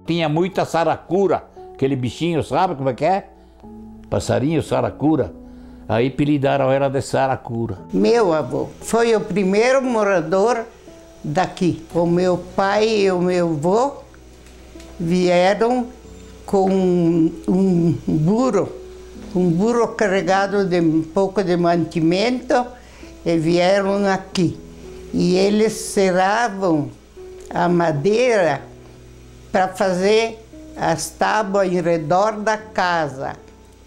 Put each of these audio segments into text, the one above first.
Tinha muita saracura, aquele bichinho, sabe como é que é? Passarinho saracura. Aí apelidaram ela de saracura. Meu avô foi o primeiro morador daqui. O meu pai e o meu avô vieram com um burro carregado de um pouco de mantimento e vieram aqui. E eles serravam a madeira para fazer as tábuas em redor da casa.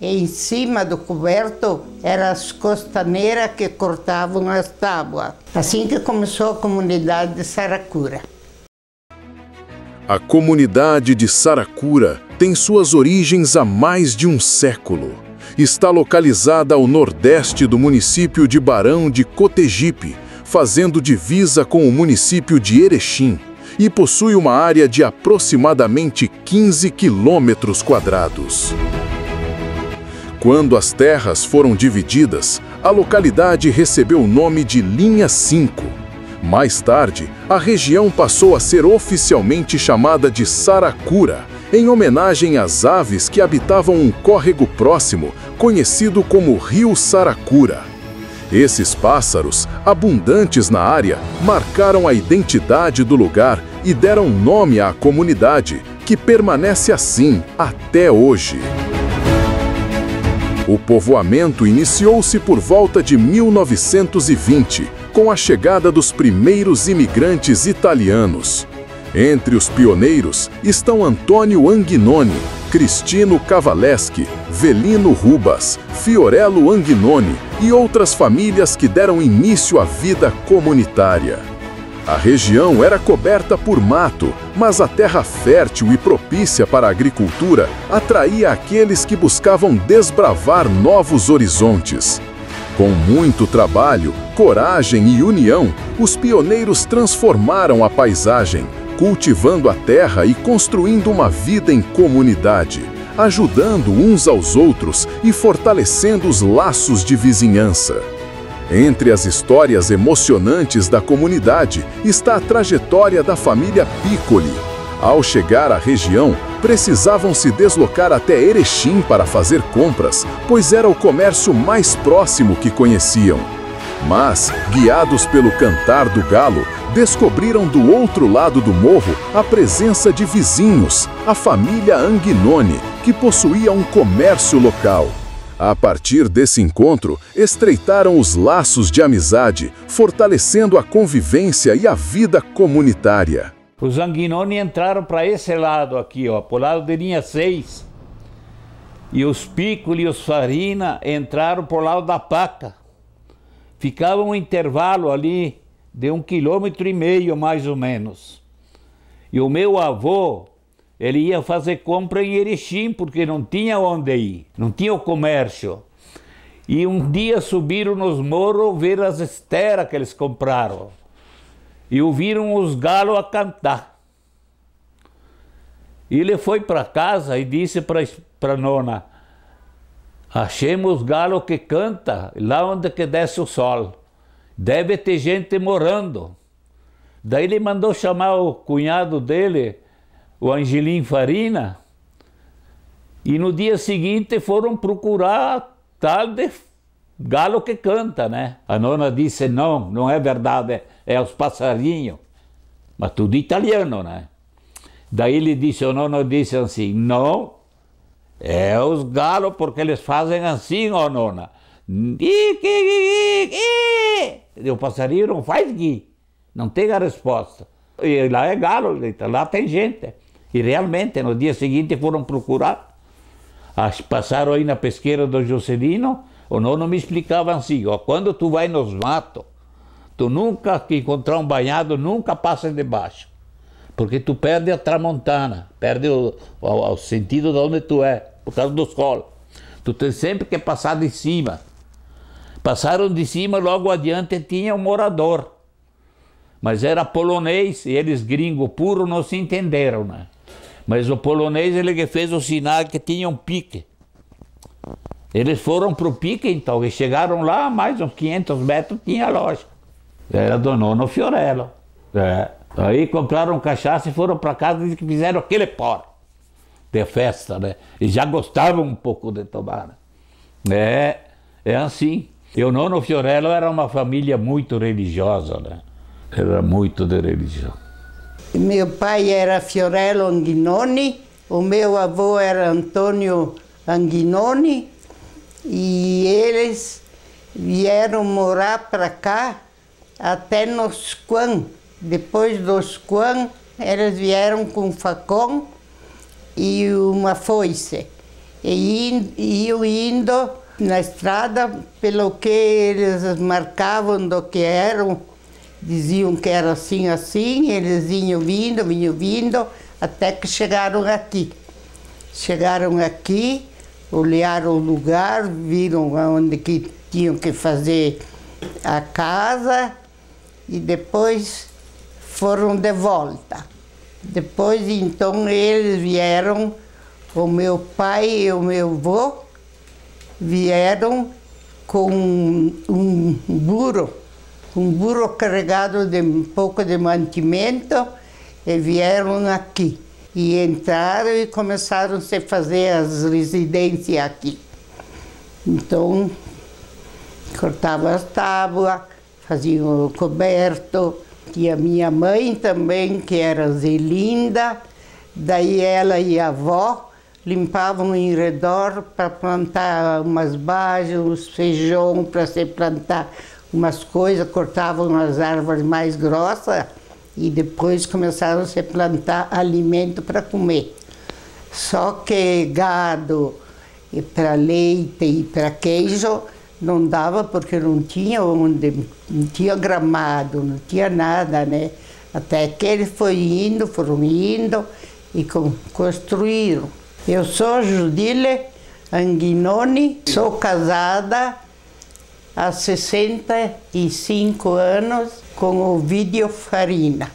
E em cima do coberto eram as costaneiras que cortavam as tábuas. Assim que começou a comunidade de Saracura. A comunidade de Saracura tem suas origens há mais de um século. Está localizada ao nordeste do município de Barão de Cotegipe, fazendo divisa com o município de Erechim, e possui uma área de aproximadamente 15 quilômetros quadrados. Quando as terras foram divididas, a localidade recebeu o nome de Linha 5. Mais tarde, a região passou a ser oficialmente chamada de Saracura, em homenagem às aves que habitavam um córrego próximo, conhecido como Rio Saracura. Esses pássaros, abundantes na área, marcaram a identidade do lugar e deram nome à comunidade, que permanece assim até hoje. O povoamento iniciou-se por volta de 1920, com a chegada dos primeiros imigrantes italianos. Entre os pioneiros estão Antônio Anguinoni, Cristino Cavaleschi, Velino Rubas, Fiorello Anguinoni e outras famílias que deram início à vida comunitária. A região era coberta por mato, mas a terra fértil e propícia para a agricultura atraía aqueles que buscavam desbravar novos horizontes. Com muito trabalho, coragem e união, os pioneiros transformaram a paisagem, cultivando a terra e construindo uma vida em comunidade, ajudando uns aos outros e fortalecendo os laços de vizinhança. Entre as histórias emocionantes da comunidade está a trajetória da família Piccoli. Ao chegar à região, precisavam se deslocar até Erechim para fazer compras, pois era o comércio mais próximo que conheciam. Mas, guiados pelo cantar do galo, descobriram do outro lado do morro a presença de vizinhos, a família Anguinoni, que possuía um comércio local. A partir desse encontro, estreitaram os laços de amizade, fortalecendo a convivência e a vida comunitária. Os Anguinoni entraram para esse lado aqui, ó, para o lado de Linha 6. E os Piccoli e os Farina entraram para o lado da Paca. Ficava um intervalo ali de 1,5 km mais ou menos. E o meu avô, ele ia fazer compra em Erechim, porque não tinha onde ir, não tinha o comércio. E um dia subiram nos morros ver as esteras que eles compraram. E ouviram os galos a cantar. E ele foi para casa e disse para a nona: achemos galos que canta lá onde que desce o sol. Deve ter gente morando. Daí ele mandou chamar o cunhado dele, o Angelim Farina, e no dia seguinte foram procurar tal de galo que canta, né? A nona disse: não, não é verdade, é os passarinhos. Mas tudo italiano, né? Daí ele disse, o nono disse assim: não, é os galos, porque eles fazem assim, ó nona. E o passarinho não faz gui, não tem a resposta. E lá é galo, lá tem gente. E realmente, no dia seguinte foram procurar. Passaram aí na pesqueira do Juscelino, o nono me explicava assim: ó, quando tu vai nos matos, tu nunca que encontrar um banhado, nunca passa debaixo. Porque tu perde a tramontana, perde o sentido de onde tu é, por causa do sol. Tu tem sempre que passar de cima. Passaram de cima, logo adiante tinha um morador. Mas era polonês, e eles gringos puros não se entenderam, né? Mas o polonês, ele que fez o sinal que tinha um pique. Eles foram para o pique, então, e chegaram lá, mais uns 500 metros, tinha a loja. Era do nono Fiorello. É. Aí compraram cachaça e foram para casa e fizeram aquele pó de festa, né? E já gostavam um pouco de tomar. É assim. E o nono Fiorello era uma família muito religiosa, né? Era muito de religião. Meu pai era Fiorello Anghinoni, o meu avô era Antônio Anghinoni, e eles vieram morar para cá até nos Quan. Depois dos Quan, eles vieram com um facão e uma foice. E iam indo na estrada pelo que eles marcavam do que eram. Diziam que era assim, assim, eles vinham vindo, até que chegaram aqui. Chegaram aqui, olharam o lugar, viram onde que tinham que fazer a casa e depois foram de volta. Depois, então, eles vieram, o meu pai e o meu avô vieram com um burro carregado de um pouco de mantimento e vieram aqui. E entraram e começaram a se fazer as residências aqui. Então, cortavam as tábuas, faziam o coberto. Tinha minha mãe também, que era Zelinda, daí ela e a avó limpavam em redor para plantar umas bagas, uns feijão para se plantar umas coisas, cortavam as árvores mais grossas e depois começaram a se plantar alimento para comer. Só que gado e para leite e para queijo não dava porque não tinha onde, não tinha gramado, não tinha nada, né? Até que eles foram indo e construíram. Eu sou Judile Anghinoni, sou casada há 65 anos com o Ovidio Farina.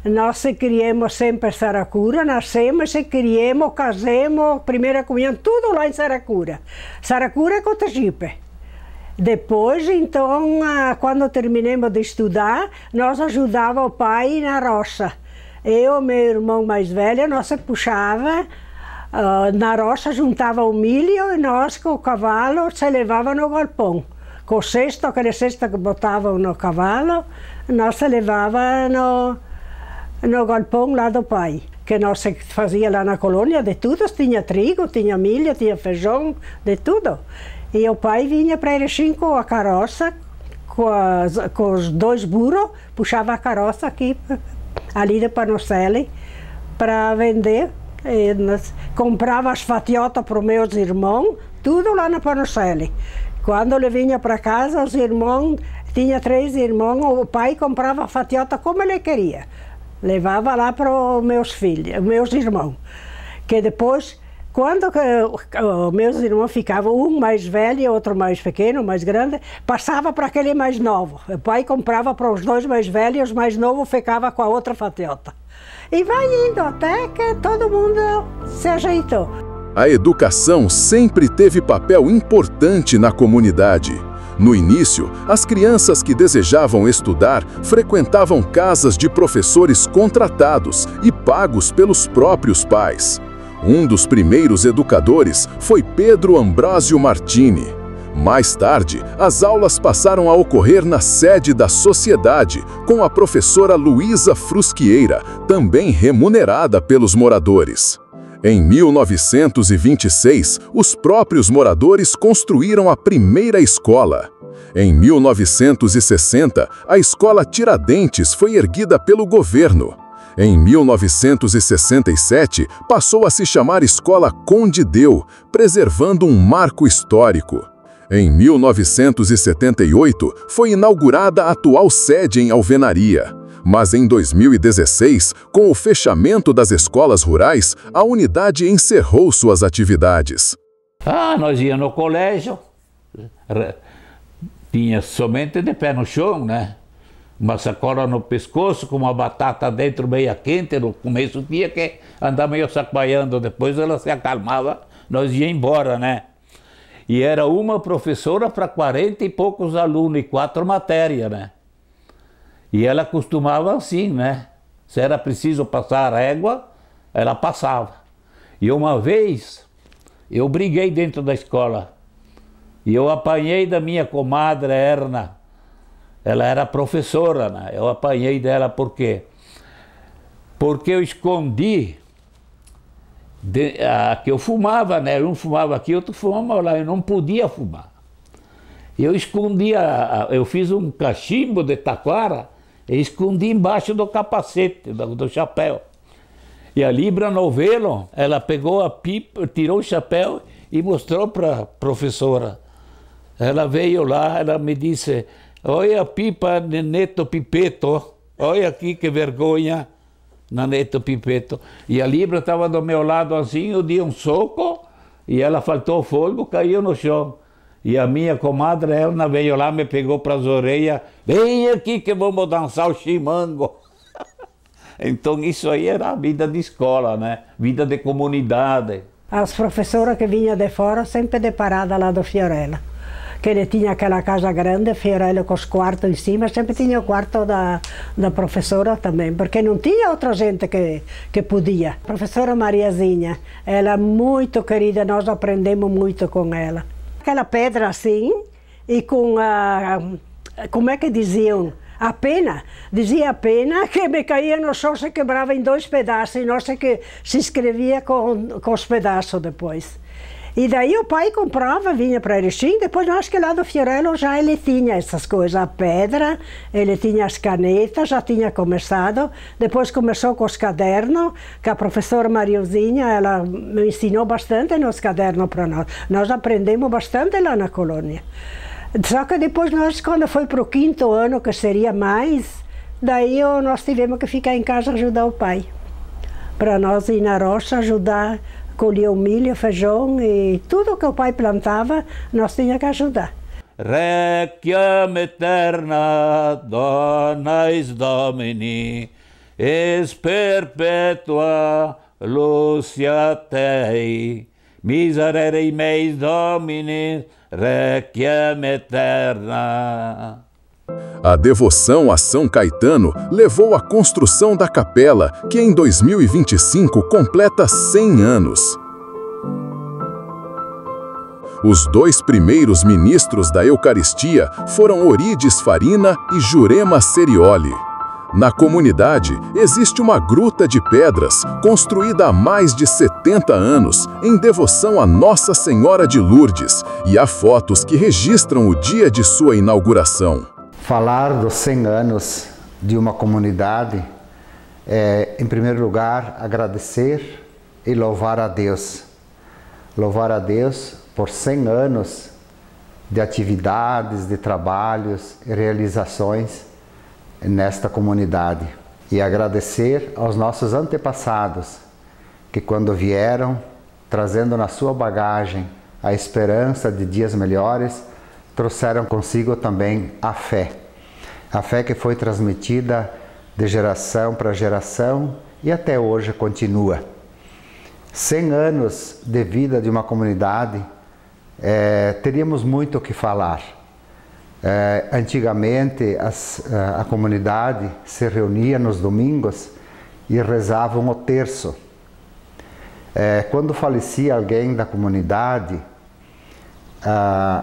Nós criamos sempre em Saracura, nascemos e criamos, casamos, primeira comunhão, tudo lá em Saracura. Saracura e Cotegipe. Depois, então, quando terminamos de estudar, nós ajudávamos o pai na roça. Eu, meu irmão mais velho, nós puxava na roça, juntava o milho e nós, com o cavalo, se levava no galpão. Com o cesto, aquele cesto que botavam no cavalo, nós se levava no galpão lá do pai. Que nós fazia lá na colônia de tudo, tinha trigo, tinha milho, tinha feijão, de tudo. E o pai vinha para Erechim com a carroça, com os 2 burros, puxava a carroça aqui, ali de Panocelli, para vender. E comprava as fatiotas para os meus irmãos, tudo lá na Panocelli. Quando ele vinha para casa, os irmãos, tinha 3 irmãos, o pai comprava a fatiota como ele queria. Levava lá para os meus filhos, meus irmãos. Que depois, quando meus irmãos ficavam, um mais velho e outro mais pequeno, mais grande, passava para aquele mais novo. O pai comprava para os 2 mais velhos e os mais novos ficavam com a outra fatiota. E vai indo até que todo mundo se ajeitou. A educação sempre teve papel importante na comunidade. No início, as crianças que desejavam estudar frequentavam casas de professores contratados e pagos pelos próprios pais. Um dos primeiros educadores foi Pedro Ambrósio Martini. Mais tarde, as aulas passaram a ocorrer na sede da sociedade, com a professora Luísa Frusquieira, também remunerada pelos moradores. Em 1926, os próprios moradores construíram a primeira escola. Em 1960, a Escola Tiradentes foi erguida pelo governo. Em 1967, passou a se chamar Escola Conde Deu, preservando um marco histórico. Em 1978, foi inaugurada a atual sede em Alvenaria. Mas em 2016, com o fechamento das escolas rurais, a unidade encerrou suas atividades. Nós íamos no colégio, tinha somente de pé no chão, né? Uma sacola no pescoço, com uma batata dentro meia quente, no começo tinha que andar meio sacoalhando, depois ela se acalmava, nós íamos embora, né? E era uma professora para 40 e poucos alunos e 4 matérias, né? E ela costumava assim, né? Se era preciso passar régua, ela passava. E uma vez, eu briguei dentro da escola. E eu apanhei da minha comadre Erna. Ela era professora, né? Eu apanhei dela por quê? Porque eu escondi que eu fumava, né? Um fumava aqui, outro fumava lá. Eu não podia fumar. Eu escondia, eu fiz um cachimbo de taquara e escondi embaixo do capacete, do chapéu. E a Libra Novello, ela pegou a pipa, tirou o chapéu e mostrou para a professora. Ela veio lá, ela me disse, olha a pipa de Neto Pipeto, olha aqui que vergonha, na Neto Pipeto. E a Libra estava do meu lado assim, eu dei um soco e ela faltou fogo, caiu no chão. E a minha comadre, ela veio lá, me pegou para as orelhas, vem aqui que vamos dançar o chimango. Então isso aí era a vida de escola, né? Vida de comunidade. As professoras que vinham de fora sempre deparadas lá do Fiorella. Que ele tinha aquela casa grande, Fiorella com os quartos em cima, sempre tinha o quarto da professora também, porque não tinha outra gente que podia. A professora Mariazinha, ela é muito querida, nós aprendemos muito com ela. Aquela pedra assim, e com a, como é que diziam? A pena, dizia a pena que me caía no chão, se quebrava em 2 pedaços, e nós se escrevia com os pedaços depois. E daí o pai comprava, vinha para Erechim, depois nós que lá do Fiorella já ele tinha essas coisas, a pedra, ele tinha as canetas, já tinha começado, depois começou com os cadernos, que a professora Mariozinha, ela me ensinou bastante nos cadernos para nós. Nós aprendemos bastante lá na colônia. Só que depois nós, quando foi para o 5º ano, que seria mais, daí nós tivemos que ficar em casa ajudar o pai. Para nós ir na roça ajudar, colher o milho, feijão e tudo que o pai plantava, nós tínhamos que ajudar. Requiem eterna donis Domini, es perpetua lucia Tei, miserere meis Domini, requiem eterna. A devoção a São Caetano levou à construção da capela, que em 2025 completa 100 anos. Os 2 primeiros ministros da Eucaristia foram Orides Farina e Jurema Serioli. Na comunidade existe uma gruta de pedras construída há mais de 70 anos em devoção a Nossa Senhora de Lourdes, e há fotos que registram o dia de sua inauguração. Falar dos 100 anos de uma comunidade é, em primeiro lugar, agradecer e louvar a Deus. Louvar a Deus por 100 anos de atividades, de trabalhos e realizações nesta comunidade. E agradecer aos nossos antepassados, que quando vieram, trazendo na sua bagagem a esperança de dias melhores, trouxeram consigo também a fé que foi transmitida de geração para geração e até hoje continua. 100 anos de vida de uma comunidade, teríamos muito o que falar. Antigamente a comunidade se reunia nos domingos e rezavam o terço. Quando falecia alguém da comunidade,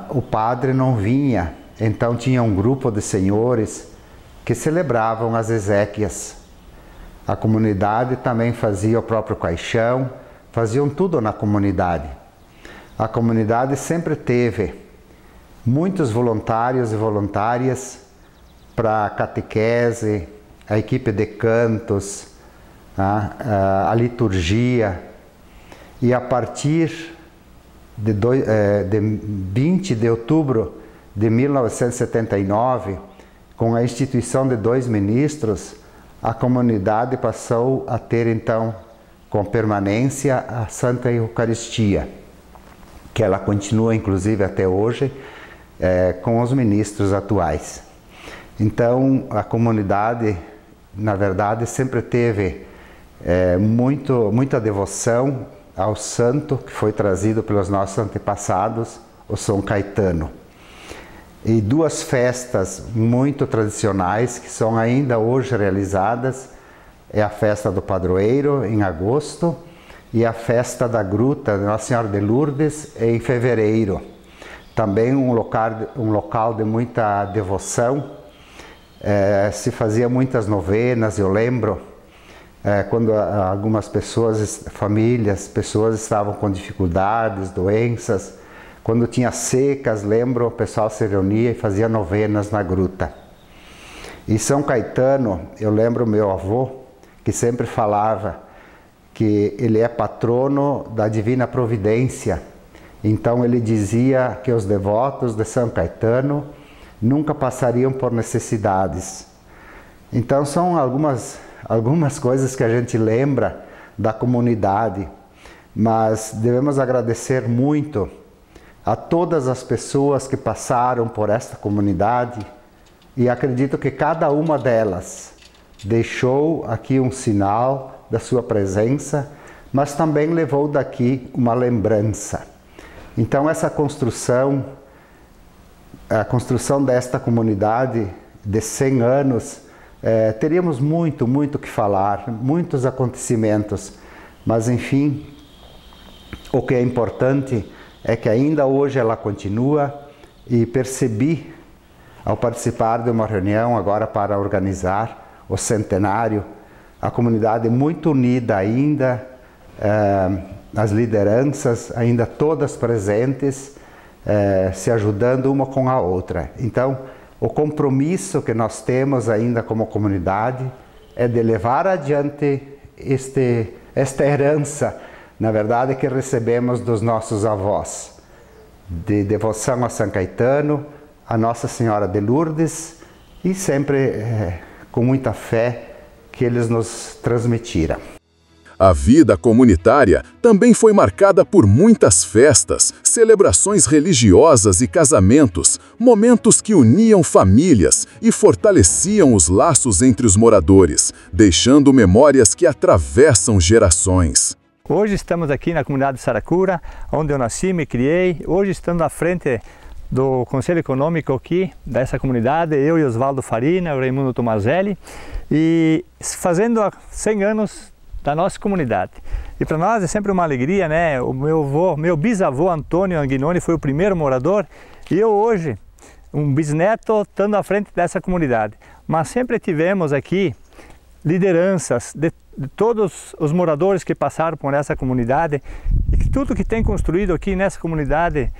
o padre não vinha, então tinha um grupo de senhores que celebravam as exéquias. A comunidade também fazia o próprio caixão, faziam tudo na comunidade. A comunidade sempre teve muitos voluntários e voluntárias para a catequese, a equipe de cantos, a liturgia, e a partir de 20 de outubro de 1979, com a instituição de 2 ministros, a comunidade passou a ter então, com permanência, a Santa Eucaristia, que ela continua inclusive até hoje, com os ministros atuais. Então a comunidade, na verdade, sempre teve muita devoção ao santo que foi trazido pelos nossos antepassados, o São Caetano. E 2 festas muito tradicionais que são ainda hoje realizadas é a festa do padroeiro, em agosto, e a festa da Gruta de Nossa Senhora de Lourdes, em fevereiro. Também um local de muita devoção, se fazia muitas novenas, eu lembro, quando algumas pessoas, famílias, pessoas estavam com dificuldades, doenças, quando tinha secas, lembro, o pessoal se reunia e fazia novenas na gruta. Em São Caetano, eu lembro meu avô, que sempre falava que ele é patrono da Divina Providência. Então ele dizia que os devotos de São Caetano nunca passariam por necessidades. Então são algumas coisas que a gente lembra da comunidade, mas devemos agradecer muito a todas as pessoas que passaram por esta comunidade, e acredito que cada uma delas deixou aqui um sinal da sua presença, mas também levou daqui uma lembrança. Então essa construção, a construção desta comunidade de 100 anos, teríamos muito que falar, muitos acontecimentos, mas enfim, o que é importante é que ainda hoje ela continua, e percebi, ao participar de uma reunião agora para organizar o centenário, a comunidade muito unida ainda, as lideranças ainda todas presentes, se ajudando uma com a outra. Então, o compromisso que nós temos ainda como comunidade é de levar adiante esta herança, na verdade, que recebemos dos nossos avós, de devoção a São Caetano, a Nossa Senhora de Lourdes, e sempre com muita fé que eles nos transmitiram. A vida comunitária também foi marcada por muitas festas, celebrações religiosas e casamentos, momentos que uniam famílias e fortaleciam os laços entre os moradores, deixando memórias que atravessam gerações. Hoje estamos aqui na comunidade de Saracura, onde eu nasci, me criei. Hoje estamos à frente do Conselho Econômico aqui, dessa comunidade, eu e Osvaldo Farina, o Raimundo Tomazelli, e fazendo 100 anos da nossa comunidade. E para nós é sempre uma alegria, né? O meu bisavô Antônio Anguinoni foi o primeiro morador, e eu hoje, um bisneto, estando à frente dessa comunidade. Mas sempre tivemos aqui lideranças de todos os moradores que passaram por essa comunidade, e que tudo que tem construído aqui nessa comunidade,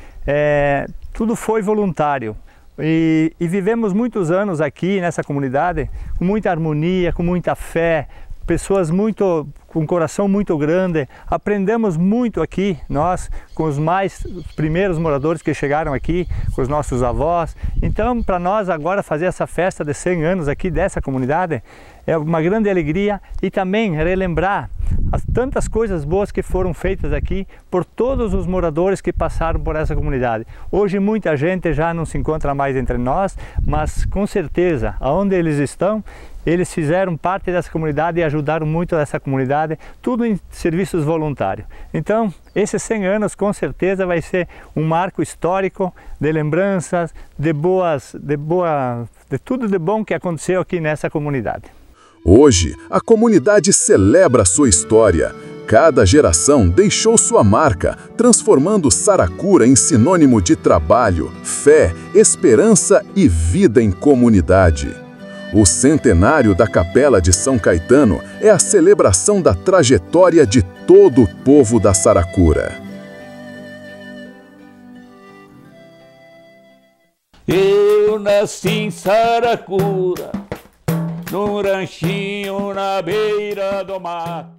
tudo foi voluntário. E vivemos muitos anos aqui nessa comunidade com muita harmonia, com muita fé, pessoas com um coração muito grande. Aprendemos muito aqui, nós, com os primeiros moradores que chegaram aqui, com os nossos avós. Então, para nós agora fazer essa festa de 100 anos aqui dessa comunidade é uma grande alegria, e também relembrar as tantas coisas boas que foram feitas aqui por todos os moradores que passaram por essa comunidade. Hoje muita gente já não se encontra mais entre nós, mas com certeza, aonde eles estão, eles fizeram parte dessa comunidade e ajudaram muito essa comunidade, tudo em serviços voluntários. Então, esses 100 anos com certeza vai ser um marco histórico de lembranças, de tudo de bom que aconteceu aqui nessa comunidade. Hoje, a comunidade celebra sua história. Cada geração deixou sua marca, transformando Saracura em sinônimo de trabalho, fé, esperança e vida em comunidade. O centenário da Capela de São Caetano é a celebração da trajetória de todo o povo da Saracura. Eu nasci em Saracura, num ranchinho na beira do mar.